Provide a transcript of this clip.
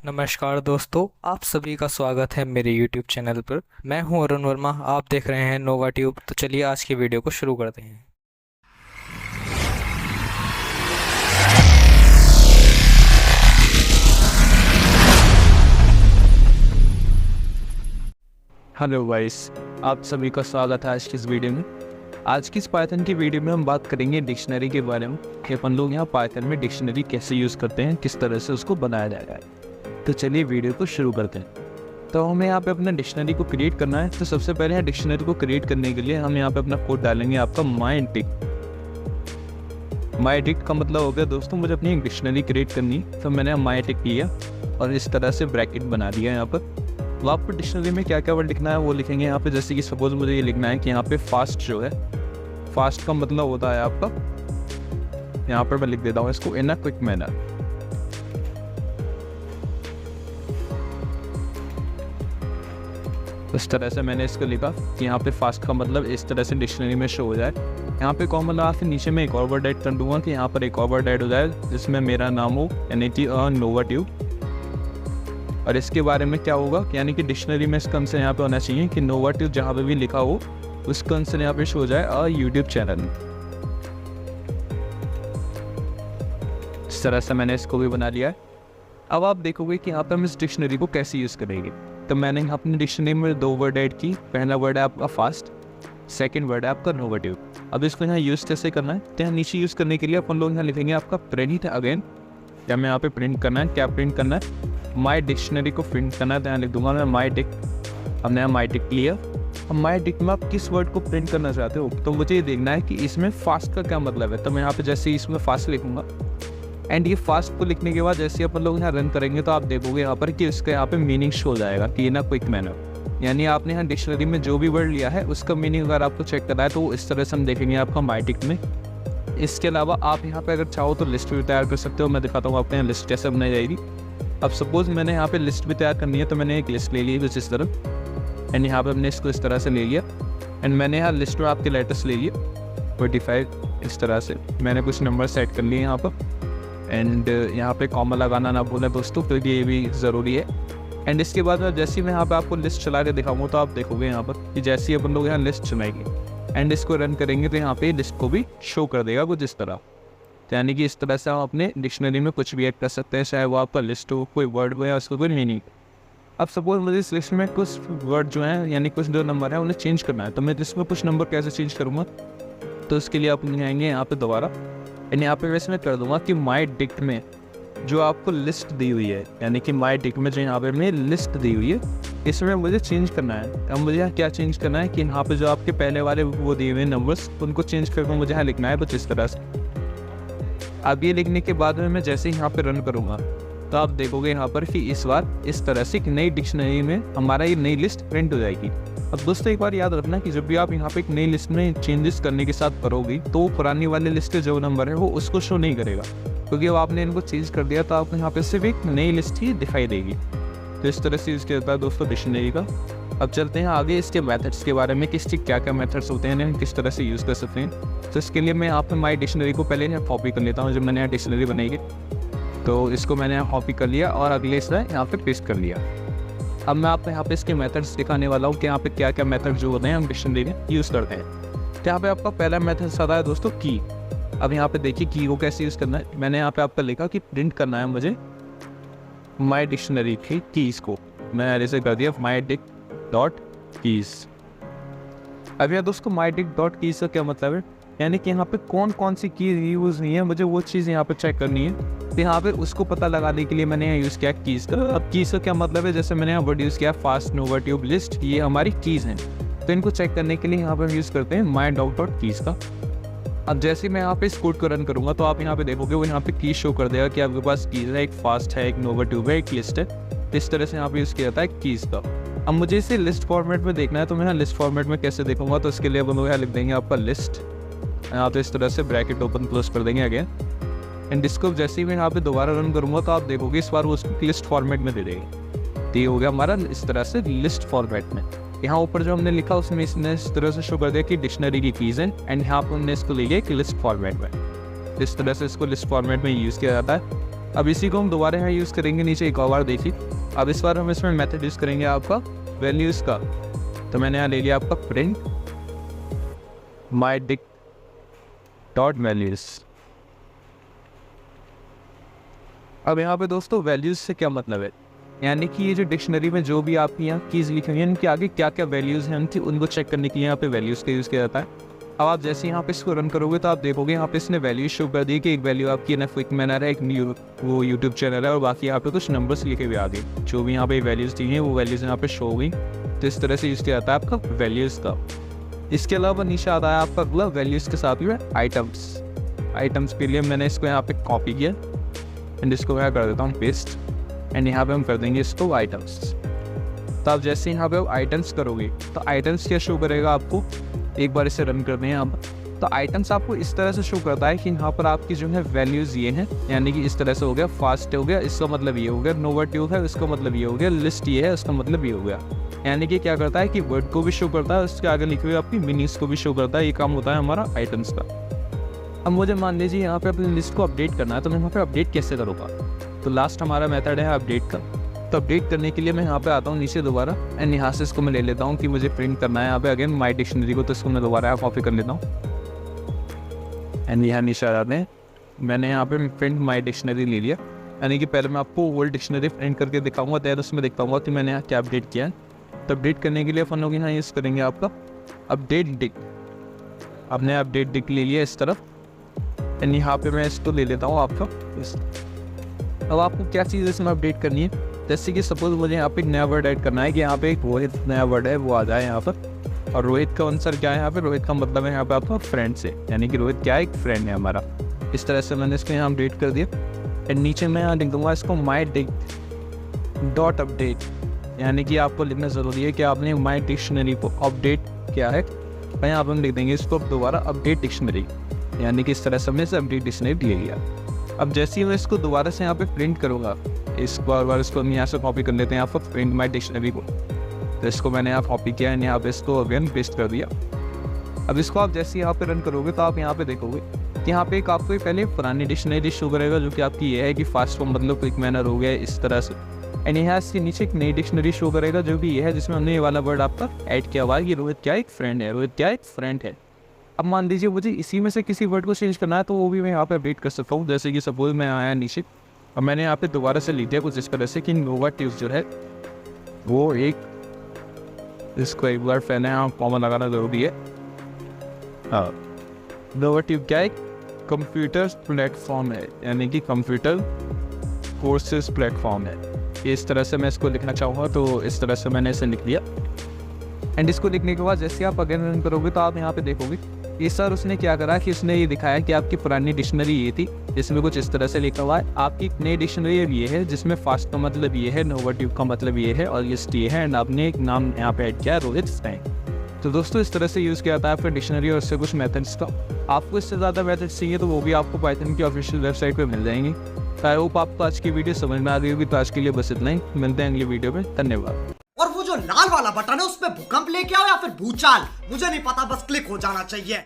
नमस्कार दोस्तों, आप सभी का स्वागत है मेरे YouTube चैनल पर। मैं हूं अरुण वर्मा, आप देख रहे हैं नोवा ट्यूब। तो चलिए आज की वीडियो को शुरू करते हैं। हेलो गाइस, आप सभी का स्वागत है आज की इस वीडियो में। आज की इस पाइथन की वीडियो में हम बात करेंगे डिक्शनरी के बारे में कि अपन लोग यहाँ पाइथन में डिक्शनरी कैसे यूज़ करते हैं, किस तरह से उसको बनाया जाएगा। तो चलिए वीडियो को शुरू करते हैं। तो हमें यहाँ पे अपना डिक्शनरी को क्रिएट करना है। तो सबसे पहले यहाँ डिक्शनरी को क्रिएट करने के लिए हम यहाँ पे अपना कोड डालेंगे, आपका माई डिक्ट का मतलब हो गया दोस्तों मुझे अपनी एक डिक्शनरी क्रिएट करनी। तो मैंने माई डिक्ट लिया और इस तरह से ब्रैकेट बना दिया यहाँ पर। तो आपको डिक्शनरी में क्या क्या वर्ड लिखना है वो लिखेंगे यहाँ पे। जैसे कि सपोज मुझे ये लिखना है कि यहाँ पे फास्ट जो है, फास्ट का मतलब होता है आपका, यहाँ पर मैं लिख देता हूँ इसको इन अ क्विक मैनर। इस तरह से मैंने इसको लिखा कि यहाँ पे फास्ट का मतलब इस तरह से डिक्शनरी में शो हो जाए। यहाँ पे कॉमन लगा के नीचे में एक और वर्ड ऐड कर दूंगा कि यहाँ पर एक और वर्ड ऐड हो जाए जिसमें मेरा नाम हो NAT नोवा ट्यूब। और इसके बारे में क्या होगा, यानी कि डिक्शनरी में इसका आंसर यहाँ पे होना चाहिए कि नोवा ट्यूब जहाँ पे भी लिखा हो उसका आंसर यहाँ पे शो हो जाए यूट्यूब चैनल में। इस तरह से मैंने इसको भी बना लिया है। अब आप देखोगे कि यहाँ पे हम इस डिक्शनरी को कैसे यूज़ करेंगे। तो मैंने यहाँ अपनी डिक्शनरी में दो वर्ड ऐड की। पहला वर्ड है आपका फास्ट, सेकेंड वर्ड है आपका नोवा ट्यूब। अब इसको यहाँ यूज़ कैसे करना है, तो यहाँ नीचे यूज़ करने के लिए अपन लोग यहाँ लिखेंगे आपका प्रिंट अगेन। या मैं यहाँ पे प्रिंट करना है, क्या प्रिंट करना है, माई डिक्शनरी को प्रिंट करना है। तो यहाँ लिख दूंगा मैं माई डिक्ट। हमने यहाँ माई डिक्ट लिया। अब माई डिक्ट में आप किस वर्ड को प्रिंट करना चाहते हो, तो मुझे ये देखना है कि इसमें फास्ट का क्या मतलब है। तो मैं यहाँ पे जैसे इसमें फास्ट लिखूंगा एंड ये फास्ट को लिखने के बाद जैसे अपन लोग यहाँ रन करेंगे तो आप देखोगे यहाँ पर कि इसका यहाँ पे मीनिंग शो हो जाएगा कि इन अ क्विक मैनर। यानी आपने यहाँ डिक्शनरी में जो भी वर्ड लिया है उसका मीनिंग अगर आपको चेक करना है तो इस तरह से हम देखेंगे आपका माई डिक्ट में। इसके अलावा आप यहाँ पे अगर चाहो तो लिस्ट भी तैयार कर सकते हो। मैं दिखाता हूँ आपको यहाँ लिस्ट कैसे बनाई जाएगी। अब सपोज मैंने यहाँ पे लिस्ट भी तैयार करनी है तो मैंने एक लिस्ट ले ली कुछ इस तरह एंड यहाँ पे हमने इसको इस तरह से ले लिया एंड मैंने यहाँ लिस्ट में आपके लेटर्स ले लिए 45। इस तरह से मैंने कुछ नंबर सेट कर लिए यहाँ पर एंड यहाँ पे कॉमा लगाना ना भूलें दोस्तों, क्योंकि ये भी ज़रूरी है। एंड इसके बाद जैसे ही मैं यहाँ पे आपको लिस्ट चला के दिखाऊंगा तो आप देखोगे यहाँ पर कि जैसे ही अपन लोग यहाँ लिस्ट चलाएंगे एंड इसको रन करेंगे तो यहाँ पे लिस्ट को भी शो कर देगा कुछ इस तरह। तो यानी कि इस तरह से हम अपने डिक्शनरी में कुछ भी ऐड कर सकते हैं, चाहे वो आपका लिस्ट हो, कोई वर्ड हो या उसको कोई मीनिंग। अब सपोज मुझे इस लिस्ट में कुछ वर्ड जो हैं यानी कुछ जो नंबर है उन्हें चेंज करना है, तो मैं इसमें कुछ नंबर कैसे चेंज करूँगा। तो इसके लिए आप आएंगे यहाँ पे दोबारा एंड यहाँ पे वैसे मैं कर दूंगा कि माई डिक्ट में जो आपको लिस्ट दी हुई है, यानी कि माई डिक्ट में जो यहाँ पे मैं लिस्ट दी हुई है इसमें मुझे चेंज करना है। अब मुझे यहाँ क्या चेंज करना है कि यहाँ पे जो आपके पहले वाले वो दिए हुए नंबर्स उनको चेंज करके मुझे यहाँ लिखना है कुछ इस तरह से। अब ये लिखने के बाद में मैं जैसे ही यहाँ पे रन करूँगा तो आप देखोगे यहाँ पर कि इस बार इस तरह से एक नई डिक्शनरी में हमारा ये नई लिस्ट प्रिंट हो जाएगी। अब दोस्तों एक बार याद रखना कि जब भी आप यहाँ पे एक नई लिस्ट में चेंजेस करने के साथ करोगे तो पुरानी वाली लिस्ट के जो नंबर है वो उसको शो नहीं करेगा, क्योंकि अब आपने इनको चेंज कर दिया तो आपको यहाँ पे सिर्फ एक नई लिस्ट ही दिखाई देगी। तो इस तरह से यूज़ किया जाता है दोस्तों डिक्शनरी का। अब चलते हैं आगे इसके मेथड्स के बारे में, किसके क्या क्या मेथड्स होते हैं, किस तरह से यूज़ कर सकते हैं। तो इसके लिए मैं यहाँ पे माई डिक्शनरी को पहले यहाँ कॉपी कर लेता हूँ। जब मैंने यहाँ डिक्शनरी बनाई है तो इसको मैंने यहाँ कॉपी कर लिया और अगले से यहाँ पे पेस्ट कर लिया। अब मैं आपको यहाँ पे इसके मेथड्स दिखाने वाला हूँ कि यहाँ पे क्या क्या मेथड जो होते हैं हम डिक्शनरी में यूज़ करते हैं। तो यहाँ पे आपका पहला मेथड आता है दोस्तों की। अब यहाँ पे देखिए की को कैसे यूज़ करना है। मैंने यहाँ पे आपका लिखा कि प्रिंट करना है मुझे माई डिक्शनरी की कीज़ को। मैं ऐसे कर दिया माई डिक्ट डॉट कीज़। अब यहाँ दोस्तों माई डिक्ट डॉट कीज़ का क्या मतलब है, यानी कि यहाँ पे कौन कौन सी की यूज़ नहीं है मुझे वो चीज़ यहाँ पे चेक करनी है। तो यहाँ पे उसको पता लगाने के लिए मैंने यहाँ यूज़ किया कीज़ का। अब कीज़ का क्या मतलब है, जैसे मैंने यहाँ वर्ड यूज़ किया फास्ट नोवा ट्यूब लिस्ट, ये हमारी कीज़ हैं। तो इनको चेक करने के लिए यहाँ पे हम यूज़ करते हैं माई डॉट कीज़ का। अब जैसे ही मैं यहाँ पे इस कोड को रन करूँगा तो आप यहाँ पे देखोगे वो यहाँ पे की शो कर देगा कि आपके पास कीज़ है, एक फास्ट है, एक नोवा ट्यूब है, एक लिस्ट है। तो इस तरह से यहाँ पे यूज़ किया जाता है कीज़ का। अब मुझे इसे लिस्ट फॉर्मेट में देखना है तो मैं यहाँ लिस्ट फॉर्मेट में कैसे देखूंगा, तो इसके लिए हम लोग यहाँ लिख देंगे आपका लिस्ट। यहाँ पे इस तरह से ब्रैकेट ओपन क्लोज कर देंगे अगेन एंड इसको जैसे ही मैं यहाँ पे दोबारा रन करूँगा तो आप देखोगे इस बार वो उसको लिस्ट फॉर्मेट में दे देगी। तो ये हो गया हमारा इस तरह से लिस्ट फॉर्मेट में। यहाँ ऊपर जो हमने लिखा उसमें इसने इस तरह से शो कर दिया कि डिक्शनरी की कीज़ हैं एंड यहाँ पर हमने इसको ले लिया एक लिस्ट फॉर्मेट में। इस तरह से इसको लिस्ट फॉर्मेट में यूज़ किया जाता है। अब इसी को हम दोबारा यहाँ यूज़ करेंगे नीचे एक और बार देखिए। अब इस बार हम इसमें मेथड यूज़ करेंगे आपका वैल्यूज़ का। तो मैंने यहाँ ले लिया आपका print my Dick dot values. अब यहाँ पे दोस्तों वैल्यूज़ से क्या मतलब है, यानी कि ये जो डिक्शनरी में जो भी आपकी यहाँ कीज़ लिखी हुई हैं इनके आगे क्या क्या वैल्यूज़ हैं उनको चेक करने के लिए यहाँ पे वैल्यूज़ का यूज़ किया जाता है। अब आप जैसे यहाँ पे इसको रन करोगे तो आप देखोगे यहाँ पे इसने वैल्यूज शो कर दी कि एक वैल्यू आपकी ना क्विक मैनर है, एक वो यूट्यूब चैनल है और बाकी यहाँ पे कुछ नंबर्स लिखे हुए आगे जो भी यहाँ पे वैल्यूज़ दी हैं वो वैल्यूज़ यहाँ पे शो हुई। तो इस तरह से यूज़ किया जाता है आपका वैल्यूज़ का। इसके अलावा नीचे आता है आपका अगला वैल्यूज़ के साथ में आइटम्स के लिए मैंने इसको यहाँ पे कॉपी किया एंड इसको मैं कर देता हूँ पेस्ट एंड यहाँ पे हम कर देंगे इसको आइटम्स। तो आप जैसे यहाँ पे आइटम्स करोगे तो आइटम्स क्या शो करेगा आपको, एक बार इसे रन करते हैं आप। तो आइटम्स आपको इस तरह से शो करता है कि यहाँ पर आपकी जो है वैल्यूज़ ये हैं, यानी कि इस तरह से हो गया फास्ट हो गया, इसका मतलब ये हो गया नोवाट्यूब है, इसका मतलब ये हो गया लिस्ट ये है, इसका मतलब ये हो गया। यानी कि क्या करता है कि वर्ड को भी शो करता है, उसके आगे लिखे हुए आपकी मीनिंग्स को भी शो करता है। ये काम होता है हमारा आइटम्स का। अब मुझे मान लीजिए यहाँ पे अपनी लिस्ट को अपडेट करना है, तो मैं यहाँ पे अपडेट कैसे करूँगा। तो लास्ट हमारा मेथड है अपडेट का। तो अपडेट करने के लिए मैं यहाँ पे आता हूँ नीचे दोबारा एंड यहाँ से इसको मैं ले लेता हूँ कि मुझे प्रिंट करना है यहाँ पे अगेन माई डिक्शनरी को। तो इसको मैं दोबारा यहाँ कॉपी कर लेता हूँ एंड यहाँ नीचे आ जाते हैं। मैंने यहाँ पे प्रिंट माई डिक्शनरी ले लिया, यानी कि पहले मैं आपको वर्ल्ड डिक्शनरी प्रिंट करके दिखाऊंगा, तैयार उसमें दिखाऊंगा कि मैंने यहाँ क्या अपडेट किया है। तो अपडेट करने के लिए अपन लोग यहाँ यूज़ करेंगे आपका अपडेट डिक। आपने अपडेट डिक ले लिया इस तरफ एंड यहाँ पे मैं इसको ले लेता हूँ आपका। अब आपको क्या चीज़ इसमें अपडेट करनी है, जैसे कि सपोज मुझे यहाँ पे एक नया वर्ड ऐड करना है कि यहाँ पे एक रोहित नया वर्ड है वो आ जाए यहाँ पर। और रोहित का आंसर क्या है यहाँ पे, रोहित का मतलब है यहाँ पे आपका फ्रेंड से, यानी कि रोहित क्या है, एक फ्रेंड है हमारा। इस तरह से मैंने इसको यहाँ अपडेट कर दिया एंड नीचे मैं यहाँ लिख दूँगा इसको माई डिक डॉट अपडेट, यानी कि आपको लिखना ज़रूरी है कि आपने माई डिक्शनरी को अपडेट किया है। यहाँ पर हम लिख देंगे इसको दोबारा अपडेट डिक्शनरी, यानी कि इस तरह से हमने इसे अपडेट डिक्शनरी ले लिया। अब जैसे ही मैं इसको दोबारा से यहाँ पे प्रिंट करूँगा, इस बार इसको हम यहाँ से कॉपी कर लेते हैं यहाँ पर प्रिंट माई डिक्शनरी को। तो इसको मैंने यहाँ कॉपी किया है, यहाँ पे इसको अगेन पेस्ट कर दिया। अब इसको आप जैसे यहाँ पे रन करोगे तो आप यहाँ पे देखोगे कि यहाँ पे एक आपको पहले पुरानी डिक्शनरी शो करेगा जो कि आपकी ये है कि फास्ट फॉर्म मतलब क्विक मैनर हो गया इस तरह से। एंड यहाँ इसके नीचे एक नई डिक्शनरी शो करेगा जो कि ये है जिसमें हमने ये वाला वर्ड आपका ऐड किया हुआ है कि रोहित क्या एक फ्रेंड है, रोहित क्या एक फ्रेंड है। अब मान लीजिए मुझे इसी में से किसी वर्ड को चेंज करना है तो वो भी मैं यहाँ पे अपडेट कर सकता हूँ। जैसे कि सपोज मैं आया नीचे और मैंने यहाँ पे दोबारा से लिख दिया कुछ इस तरह से कि नोवाट्यूब जो है वो एक, इसको एक बार पहले यहाँ कॉमन लगाना जरूरी है। हाँ, नोवाट्यूब क्या एक कंप्यूटर प्लेटफॉर्म है, यानी कि कंप्यूटर कोर्सेज प्लेटफॉर्म है। इस तरह से मैं इसको लिखना चाहूँगा, तो इस तरह से मैंने इसे लिख दिया। एंड इसको लिखने के बाद जैसे आप अगेन रन करोगे तो आप यहाँ पे देखोगे ये सर उसने क्या करा कि उसने ये दिखाया कि आपकी पुरानी डिक्शनरी ये थी जिसमें कुछ इस तरह से लिखा हुआ है, आपकी एक नई डिक्शनरी अब ये है जिसमें फास्ट का मतलब ये है, नोवाट्यूब का मतलब ये है और लिस्ट ये है, एंड आपने एक नाम यहाँ पे ऐड किया रोहित फ्रेंड। तो दोस्तों इस तरह से यूज़ किया जाता है फिर डिक्शनरी और इससे कुछ मेथड्स का। आपको इससे ज़्यादा मेथड्स चाहिए तो वो भी आपको पाइथन की ऑफिशियल वेबसाइट पर मिल जाएंगे। आई होप आपको आज की वीडियो समझ में आ गई होगी। तो आज के लिए बस इतना ही, मिलते हैं अगली वीडियो में, धन्यवाद। और वो जो लाल वाला बटन है उस पे भूकंप लेके आओ या फिर भूचाल, मुझे नहीं पता, बस क्लिक हो जाना चाहिए।